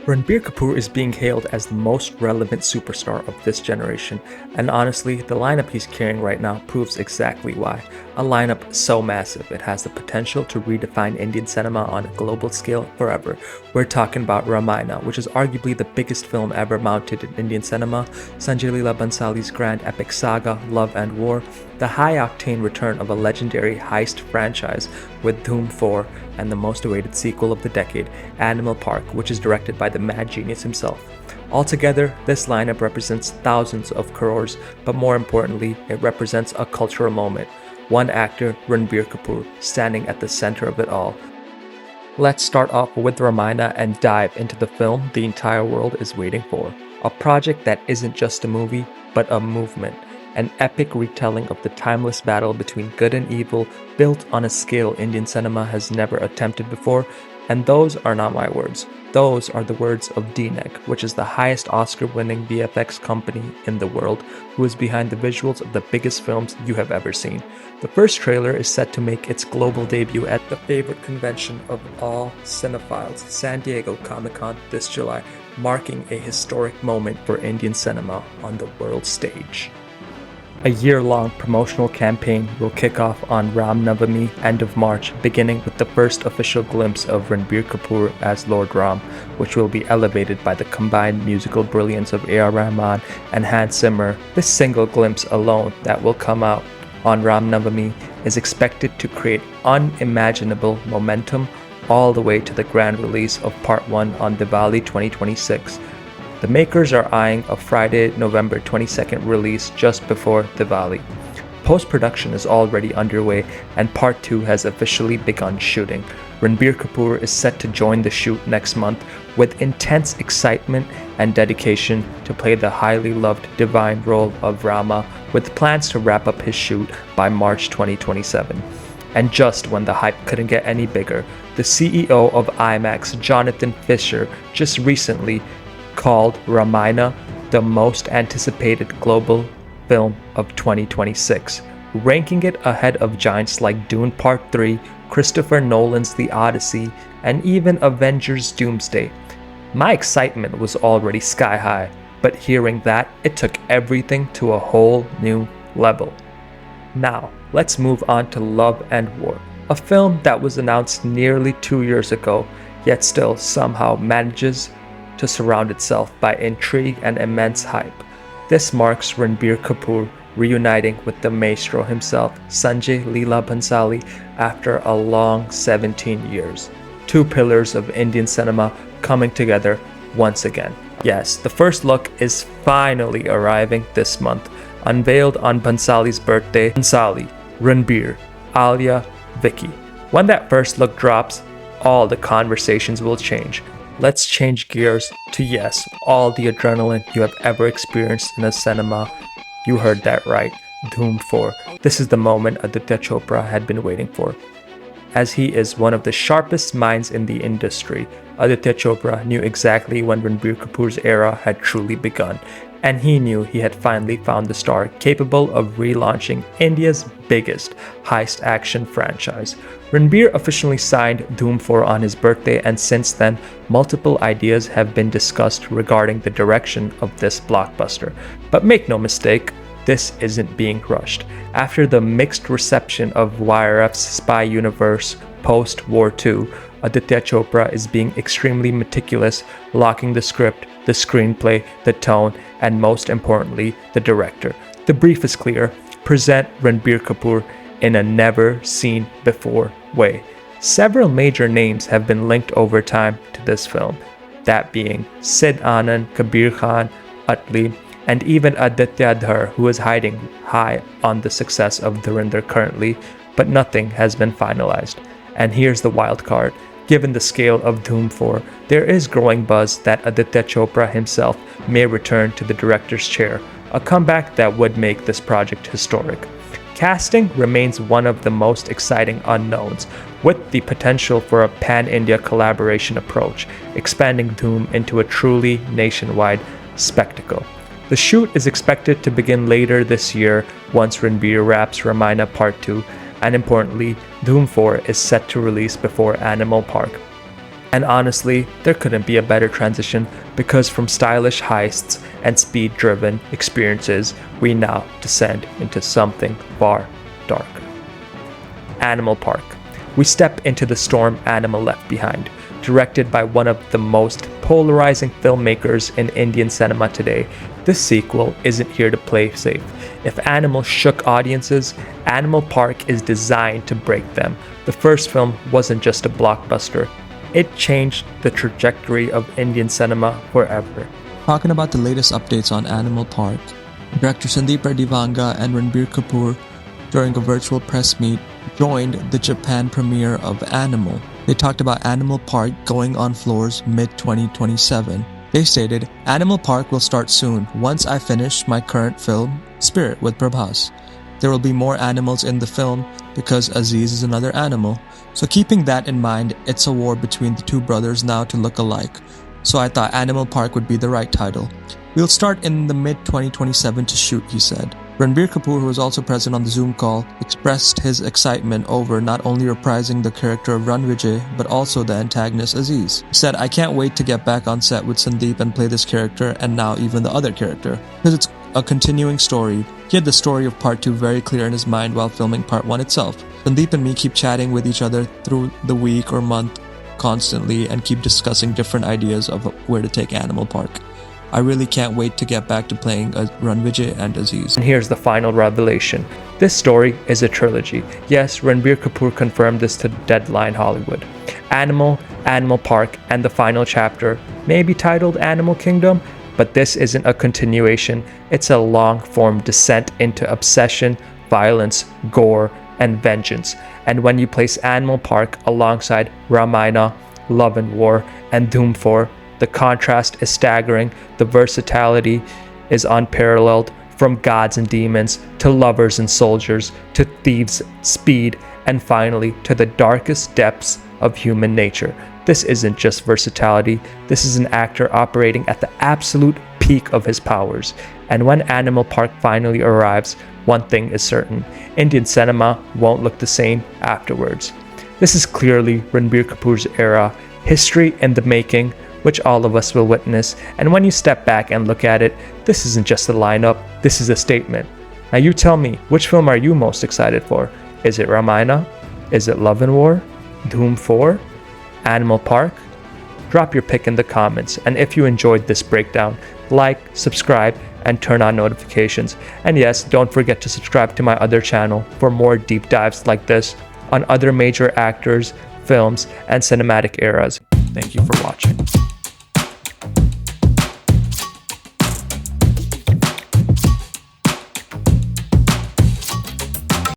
Ranbir Kapoor is being hailed as the most relevant superstar of this generation, and honestly, the lineup he's carrying right now proves exactly why. A lineup so massive it has the potential to redefine Indian cinema on a global scale forever. We're talking about Ramayana, which is arguably the biggest film ever mounted in Indian cinema, Sanjay Leela Bhansali's grand epic saga, Love and War, the high-octane return of a legendary heist franchise with Dhoom 4, and the most awaited sequel of the decade, Animal Park, which is directed by the mad genius himself. Altogether, this lineup represents thousands of crores, but more importantly, it represents a cultural moment. One actor, Ranbir Kapoor, standing at the center of it all. Let's start off with Ramayana and dive into the film the entire world is waiting for. A project that isn't just a movie, but a movement. An epic retelling of the timeless battle between good and evil, built on a scale Indian cinema has never attempted before. And those are not my words. Those are the words of DNEG, which is the highest Oscar-winning VFX company in the world, who is behind the visuals of the biggest films you have ever seen. The first trailer is set to make its global debut at the favorite convention of all cinephiles, San Diego Comic-Con this July, marking a historic moment for Indian cinema on the world stage. A year-long promotional campaign will kick off on Ram Navami, end of March, beginning with the first official glimpse of Ranbir Kapoor as Lord Ram, which will be elevated by the combined musical brilliance of A.R. Rahman and Hans Zimmer. This single glimpse alone that will come out on Ram Navami is expected to create unimaginable momentum all the way to the grand release of Part 1 on Diwali 2026. The makers are eyeing a Friday, November 22nd release just before Diwali. Post-production is already underway and Part 2 has officially begun shooting. Ranbir Kapoor is set to join the shoot next month with intense excitement and dedication to play the highly loved divine role of Rama, with plans to wrap up his shoot by March 2027. And just when the hype couldn't get any bigger, the CEO of IMAX, Jonathan Fisher, just recently called Ramayana the most anticipated global film of 2026, ranking it ahead of giants like Dune Part 3, Christopher Nolan's The Odyssey, and even Avengers Doomsday. My excitement was already sky high, but hearing that, it took everything to a whole new level. Now, let's move on to Love and War, a film that was announced nearly 2 years ago, yet still somehow manages to surround itself by intrigue and immense hype. This marks Ranbir Kapoor reuniting with the maestro himself, Sanjay Leela Bhansali, after a long 17 years. Two pillars of Indian cinema coming together once again. Yes, the first look is finally arriving this month, unveiled on Bhansali's birthday. Bhansali, Ranbir, Alia, Vicky. When that first look drops, all the conversations will change. Let's change gears to yes, all the adrenaline you have ever experienced in a cinema. You heard that right, Dhoom 4. This is the moment Aditya Chopra had been waiting for. As he is one of the sharpest minds in the industry, Aditya Chopra knew exactly when Ranbir Kapoor's era had truly begun, and he knew he had finally found the star capable of relaunching India's biggest heist action franchise. Ranbir officially signed Dhoom 4 on his birthday, and since then, multiple ideas have been discussed regarding the direction of this blockbuster. But make no mistake, this isn't being rushed. After the mixed reception of YRF's spy universe post-War II, Aditya Chopra is being extremely meticulous, locking the script, the screenplay, the tone, and most importantly, the director. The brief is clear: present Ranbir Kapoor in a never-seen-before way. Several major names have been linked over time to this film, that being Sid Anand, Kabir Khan, Atli, and even Aditya Dhar, who is hiding high on the success of Dhurinder currently, but nothing has been finalized. And here's the wild card. Given the scale of Dhoom 4, there is growing buzz that Aditya Chopra himself may return to the director's chair, a comeback that would make this project historic. Casting remains one of the most exciting unknowns, with the potential for a pan-India collaboration approach, expanding Dhoom into a truly nationwide spectacle. The shoot is expected to begin later this year once Ranbir wraps Ramayana Part 2, and importantly, Dhoom 4 is set to release before Animal Park. And honestly, there couldn't be a better transition, because from stylish heists and speed-driven experiences, we now descend into something far darker. Animal Park. We step into the storm Animal left behind, directed by one of the most polarizing filmmakers in Indian cinema today. This sequel isn't here to play safe. If Animal shook audiences, Animal Park is designed to break them. The first film wasn't just a blockbuster, it changed the trajectory of Indian cinema forever. Talking about the latest updates on Animal Park, director Sandeep Redivanga and Ranbir Kapoor, during a virtual press meet, joined the Japan premiere of Animal. They talked about Animal Park going on floors mid-2027. They stated, "Animal Park will start soon, once I finish my current film, Spirit with Prabhas. There will be more animals in the film because Aziz is another animal. So keeping that in mind, it's a war between the two brothers now to look alike. So I thought Animal Park would be the right title. We'll start in the mid-2027 to shoot," he said. Ranbir Kapoor, who was also present on the Zoom call, expressed his excitement over not only reprising the character of Ranvijay, but also the antagonist Aziz. He said, "I can't wait to get back on set with Sandeep and play this character, and now even the other character, because it's a continuing story." He had the story of part 2 very clear in his mind while filming part 1 itself. Sandeep and me keep chatting with each other through the week or month constantly and keep discussing different ideas of where to take Animal Park. I really can't wait to get back to playing Ranvijay and Aziz. And here's the final revelation. This story is a trilogy. Yes, Ranbir Kapoor confirmed this to Deadline Hollywood. Animal, Animal Park, and the final chapter may be titled Animal Kingdom, but this isn't a continuation. It's a long-form descent into obsession, violence, gore, and vengeance. And when you place Animal Park alongside Ramayana, Love and War, and Dhoom 4, the contrast is staggering, the versatility is unparalleled, from gods and demons, to lovers and soldiers, to thieves, speed, and finally to the darkest depths of human nature. This isn't just versatility, this is an actor operating at the absolute peak of his powers. And when Animal Park finally arrives, one thing is certain: Indian cinema won't look the same afterwards. This is clearly Ranbir Kapoor's era, history in the making, which all of us will witness. And when you step back and look at it, this isn't just a lineup, this is a statement. Now you tell me, which film are you most excited for? Is it Ramayana? Is it Love and War? Dhoom 4? Animal Park? Drop your pick in the comments, and if you enjoyed this breakdown, like, subscribe, and turn on notifications. And yes, don't forget to subscribe to my other channel for more deep dives like this on other major actors, films, and cinematic eras. Thank you for watching.